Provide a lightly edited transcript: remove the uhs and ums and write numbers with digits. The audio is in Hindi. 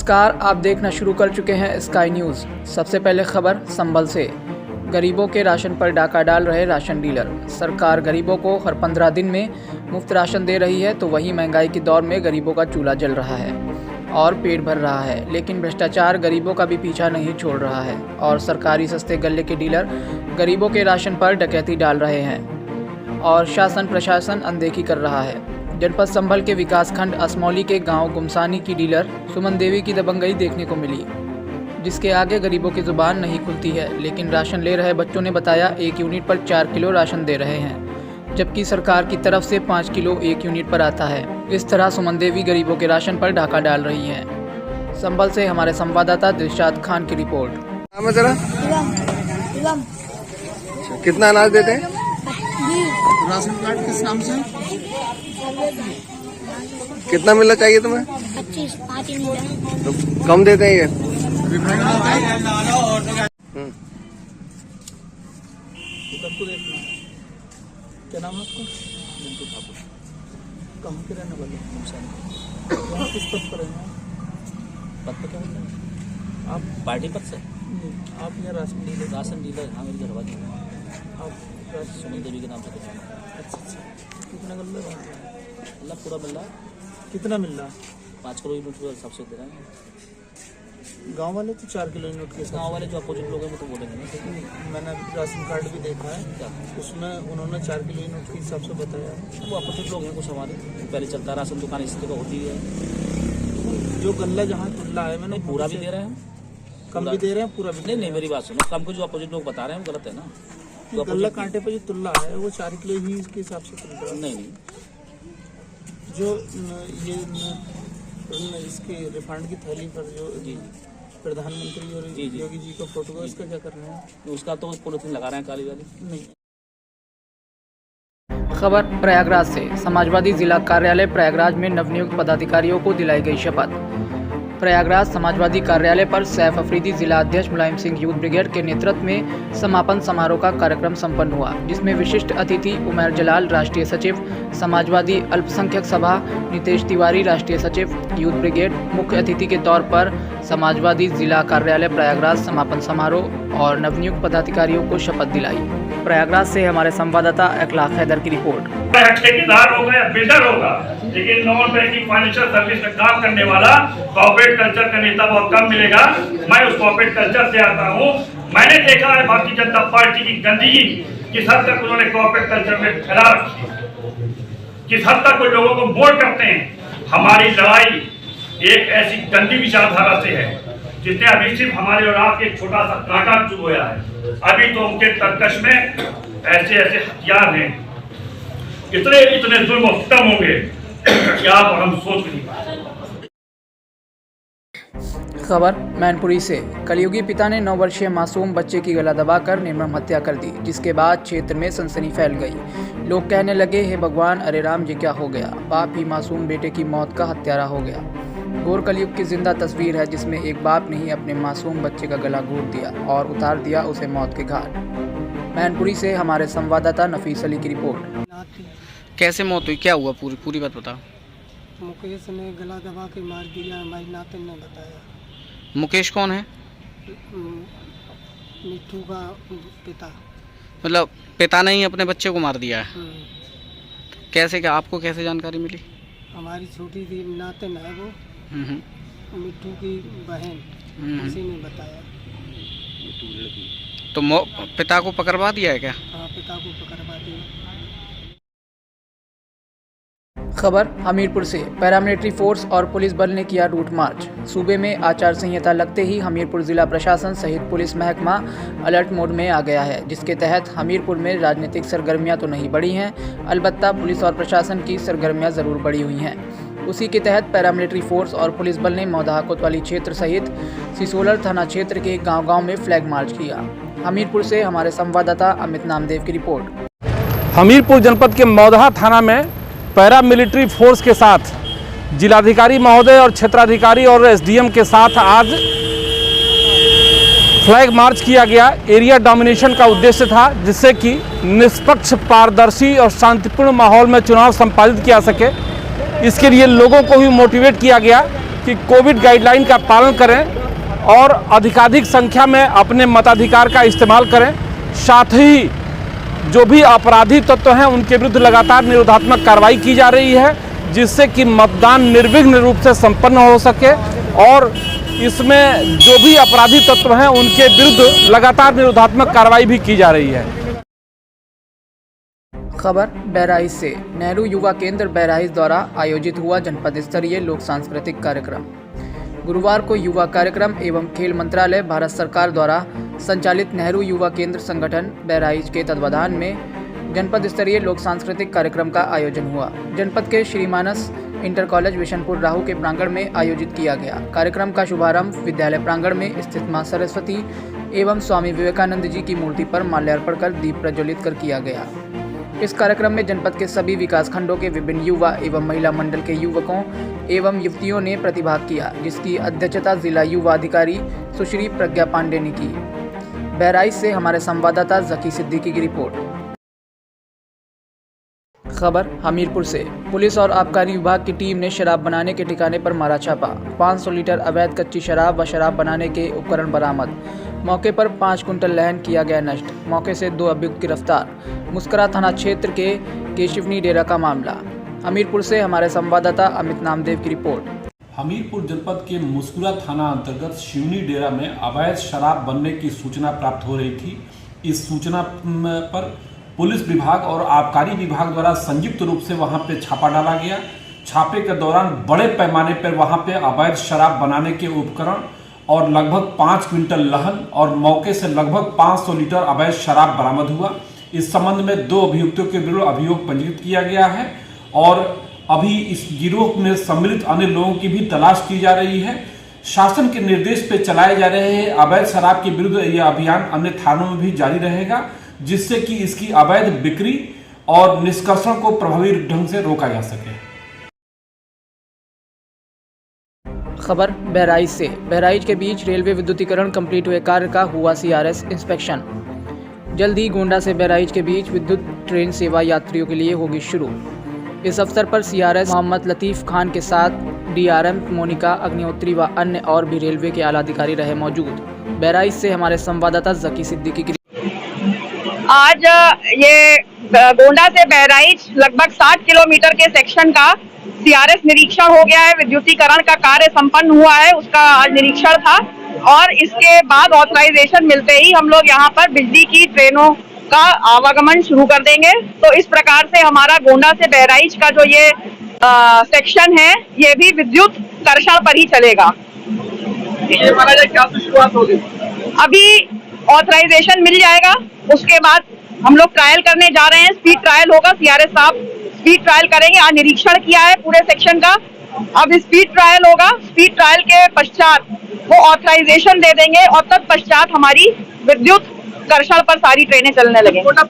नमस्कार, आप देखना शुरू कर चुके हैं स्काई न्यूज़। सबसे पहले खबर संभल से। गरीबों के राशन पर डाका डाल रहे राशन डीलर। सरकार गरीबों को हर 15 दिन में मुफ्त राशन दे रही है, तो वहीं महंगाई के दौर में गरीबों का चूल्हा जल रहा है और पेट भर रहा है, लेकिन भ्रष्टाचार गरीबों का भी पीछा नहीं छोड़ रहा है और सरकारी सस्ते गल्ले के डीलर गरीबों के राशन पर डकैती डाल रहे हैं और शासन प्रशासन अनदेखी कर रहा है। जनपद संभल के विकासखंड असमौली के गांव गुमसानी की डीलर सुमन देवी की दबंगई देखने को मिली, जिसके आगे गरीबों की जुबान नहीं खुलती है। लेकिन राशन ले रहे बच्चों ने बताया 1 यूनिट पर 4 किलो राशन दे रहे हैं, जबकि सरकार की तरफ से 5 किलो 1 यूनिट पर आता है। इस तरह सुमन देवी गरीबों के राशन पर डाका डाल रही हैं। संभल से हमारे संवाददाता दिलशाद खान की रिपोर्ट। नाम है तेरा? कितना अनाज देते हैं? राशन कार्ड किस नाम से? कितना मिलना चाहिए तुम्हें? 25 5 ही मिला। तो कम देते हैं ये? क्या नाम है आपका? बिंटू ठाकुर। कहाँ के रहने वाले? यहाँ किस पद पर हैं? पद पे क्या होता है? आप पार्टी पद से? आप यहाँ राशन डीलर? हाँ, मेरी घर वाली है। आप राशन सुमन देवी के नाम से कुछ है। अच्छा। कितना गल्ला है? मतलब पूरा मिल रहा है, कितना मिल रहा है? 5 करोड़ यूनिट के हिसाब से दे रहे हैं। गांव वाले तो 4 किलो यूनिट के गाँव साथ। वाले जो अपोजिट लोग हैं वो तो बोलेंगे ना। मैंने अभी राशन कार्ड भी देखा है, क्या उसमें उन्होंने 4 किलो यूनिट के हिसाब से बताया। वो अपोजिट लोग हैं कुछ हमारे। पहले चलता राशन दुकान इस जगह होती है, जो गल्ला जहाँ तुल्ला है मैंने पूरा भी दे रहे हैं, कम भी दे रहे हैं, पूरा भी नहीं नहीं मेरी बात सुनो, कम को जो अपोजिट लोग बता रहे हैं वो गलत है ना। जो गल्ला कांटे पर जो तुल्ला है वो 4 किलो ही इसके हिसाब से तुल रहा है। नहीं नहीं, जो ये इसके रिफंड की थैली पर जो जी प्रधानमंत्री और जी। योगी जी का फोटो है, इसका क्या करना है? उसका तो पॉलिथीन लगा रहे हैं काली वाली। नहीं। खबर प्रयागराज से। समाजवादी जिला कार्यालय प्रयागराज में नवनियुक्त पदाधिकारियों को दिलाई गई शपथ। प्रयागराज समाजवादी कार्यालय पर सैफ अफरीदी जिला अध्यक्ष मुलायम सिंह यूथ ब्रिगेड के नेतृत्व में समापन समारोह का कार्यक्रम संपन्न हुआ, जिसमें विशिष्ट अतिथि उमर जलाल राष्ट्रीय सचिव, समाजवादी अल्पसंख्यक सभा नितेश तिवारी राष्ट्रीय सचिव यूथ ब्रिगेड, मुख्य अतिथि के तौर पर समाजवादी जिला कार्यालय प्रयागराज समापन समारोह और नवनियुक्त पदाधिकारियों को शपथ दिलाई। प्रयागराज से हमारे संवाददाता अखलाक हैदर की रिपोर्ट। ठेकेदार होगा या बिल्डर होगा, लेकिन नॉन बैंकिंग फाइनेंशियल सर्विस में काम करने वाला कॉर्पोरेट कल्चर का नेता बहुत कम मिलेगा। मैं उस कॉर्पोरेट कल्चर से आता हूँ। मैंने देखा है भारतीय जनता पार्टी की गंदगी किस हद तक उन्होंने कॉर्पोरेट कल्चर में फैला रखी है, किस हद तक वो लोगों को मोड़ करते हैं। हमारी लड़ाई एक ऐसी गंदी विचारधारा से है जिसने अभी सिर्फ हमारे और आपके एक छोटा सा कांटा चुभोया है। अभी तो उनके तर्कश में ऐसे ऐसे हथियार हैं, इतने जुल्म और सितम होंगे कि आप हम सोच नहीं पाए। खबर मैनपुरी से। कलयुगी पिता ने 9 वर्षीय मासूम बच्चे की गला दबाकर निर्मम हत्या कर दी, जिसके बाद क्षेत्र में सनसनी फैल गई। लोग कहने लगे, हे भगवान, अरे राम जी क्या हो गया। बाप ही मासूम बेटे की मौत का हत्यारा हो गया। घोर कलयुग की जिंदा तस्वीर है, जिसमें एक बाप ने ही अपने मासूम बच्चे का गला घोट दिया और उतार दिया उसे मौत के घाट। मैनपुरी से हमारे संवाददाता नफीस अली की रिपोर्ट। कैसे मौत हुई, क्या हुआ, पूरी बात बताओ। मुकेश ने गला दबा के मार दिया, हमारी नातिन ने बताया। मुकेश कौन है? मिट्टू का पिता। मतलब पिता ने ही अपने बच्चे को मार दिया है? कैसे, क्या आपको कैसे जानकारी मिली? हमारी छोटी दी नातिन है वो, मिट्टू की बहन, उसी ने बताया। तो पिता को पकड़वा दिया है क्या? हाँ, पिता को पकड़वा दिया। खबर हमीरपुर से। पैरामिलिट्री फोर्स और पुलिस बल ने किया रूट मार्च। सूबे में आचार संहिता लगते ही हमीरपुर जिला प्रशासन सहित पुलिस महकमा अलर्ट मोड में आ गया है, जिसके तहत हमीरपुर में राजनीतिक सरगर्मियां तो नहीं बढ़ी हैं, अलबत्ता पुलिस और प्रशासन की सरगर्मियां जरूर बढ़ी हुई हैं। उसी के तहत पैरामिलिट्री फोर्स और पुलिस बल ने मौदाहा कोतवाली क्षेत्र सहित सिसोलर थाना क्षेत्र के गाँव-गाँव में फ्लैग मार्च किया। हमीरपुर से हमारे संवाददाता अमित नामदेव की रिपोर्ट। हमीरपुर जनपद के मौदाहा थाना में पैरामिलिट्री फोर्स के साथ जिलाधिकारी महोदय और क्षेत्राधिकारी और एसडीएम के साथ आज फ्लैग मार्च किया गया। एरिया डोमिनेशन का उद्देश्य था, जिससे कि निष्पक्ष, पारदर्शी और शांतिपूर्ण माहौल में चुनाव संपादित किया सके। इसके लिए लोगों को भी मोटिवेट किया गया कि कोविड गाइडलाइन का पालन करें और अधिकाधिक संख्या में अपने मताधिकार का इस्तेमाल करें। साथ ही जो भी अपराधी तत्व हैं उनके विरुद्ध लगातार निरोधात्मक कार्रवाई की जा रही है, जिससे कि मतदान निर्विघ्न रूप से संपन्न हो सके और इसमें जो भी अपराधी तत्व हैं उनके विरुद्ध लगातार निरोधात्मक कार्रवाई भी की जा रही है। खबर बहराइच से। नेहरू युवा केंद्र बहराइच द्वारा आयोजित हुआ जनपद स्तरीय लोक सांस्कृतिक कार्यक्रम। गुरुवार को युवा कार्यक्रम एवं खेल मंत्रालय भारत सरकार द्वारा संचालित नेहरू युवा केंद्र संगठन बहराइच के तत्वाधान में जनपद स्तरीय लोक सांस्कृतिक कार्यक्रम का आयोजन हुआ। जनपद के श्री मानस इंटर कॉलेज विशनपुर राहू के प्रांगण में आयोजित किया गया। कार्यक्रम का शुभारंभ विद्यालय प्रांगण में स्थित मां सरस्वती एवं स्वामी विवेकानंद जी की मूर्ति पर माल्यार्पण कर दीप प्रज्वलित कर किया गया। इस कार्यक्रम में जनपद के सभी विकास खंडों के विभिन्न युवा एवं महिला मंडल के युवकों एवं युवतियों ने प्रतिभाग किया, जिसकी अध्यक्षता जिला युवा अधिकारी सुश्री प्रज्ञा पांडे ने की। बहराइच से हमारे संवाददाता जकी सिद्दीकी की रिपोर्ट। खबर हमीरपुर से। पुलिस और आबकारी विभाग की टीम ने शराब बनाने के ठिकाने पर मारा छापा। 500 लीटर अवैध कच्ची शराब व शराब बनाने के उपकरण बरामद। मौके पर 5 कुंटल लहन किया गया नष्ट। मौके से 2 अभियुक्त गिरफ्तार। मुस्करा थाना क्षेत्र के केशिवनी डेरा का मामला। हमीरपुर से हमारे संवाददाता अमित नामदेव की रिपोर्ट। हमीरपुर जनपद के मुस्कुरा थाना अंतर्गत शिवनी डेरा में अवैध शराब बनने की सूचना प्राप्त हो रही थी। इस सूचना पर पुलिस विभाग और आबकारी विभाग द्वारा संयुक्त रूप से वहां पे छापा डाला गया। छापे के दौरान बड़े पैमाने पर वहां पे अवैध शराब बनाने के उपकरण और लगभग 5 क्विंटल लहन और मौके से लगभग 500 लीटर अवैध शराब बरामद हुआ। इस संबंध में 2 अभियुक्तों के विरुद्ध अभियोग पंजीकृत किया गया है और अभी इस गिरोह में सम्मिलित अन्य लोगों की भी तलाश की जा रही है। शासन के निर्देश पे चलाए जा रहे हैं अवैध शराब के विरुद्ध यह अभियान अन्य थानों में भी जारी रहेगा, जिससे कि इसकी अवैध बिक्री और निष्कर्षण को प्रभावी ढंग से रोका जा सके। खबर बहराइच से। बहराइच के बीच रेलवे विद्युतीकरण कंप्लीट हुए कार्य का हुआ CRS इंस्पेक्शन। जल्द ही गोंडा से बहराइच के बीच विद्युत ट्रेन सेवा यात्रियों के लिए होगी शुरू। इस अवसर पर CRS मोहम्मद लतीफ़ खान के साथ DRM मोनिका अग्निहोत्री व अन्य और भी रेलवे के आला अधिकारी रहे मौजूद। बहराइच से हमारे संवाददाता जकी सिद्दीकी की। आज ये गोंडा से बहराइच लगभग 60 किलोमीटर के सेक्शन का CRS निरीक्षण हो गया है। विद्युतीकरण का कार्य संपन्न हुआ है, उसका आज निरीक्षण था और इसके बाद ऑथराइजेशन मिलते ही हम लोग यहाँ पर बिजली की ट्रेनों का आवागमन शुरू कर देंगे। तो इस प्रकार से हमारा गोंडा से बहराइच का जो ये सेक्शन है ये भी विद्युत कर्षण पर ही चलेगा। ये माना जाए क्या शुरुआत होगी? अभी ऑथराइजेशन मिल जाएगा, उसके बाद हम लोग ट्रायल करने जा रहे हैं। स्पीड ट्रायल होगा, CRS साहब स्पीड ट्रायल करेंगे। आज निरीक्षण किया है पूरे सेक्शन का, अब स्पीड ट्रायल होगा। स्पीड ट्रायल के पश्चात वो ऑथराइजेशन दे देंगे और तत्पश्चात हमारी विद्युत कर्षण पर सारी ट्रेनें चलने लगेंगी।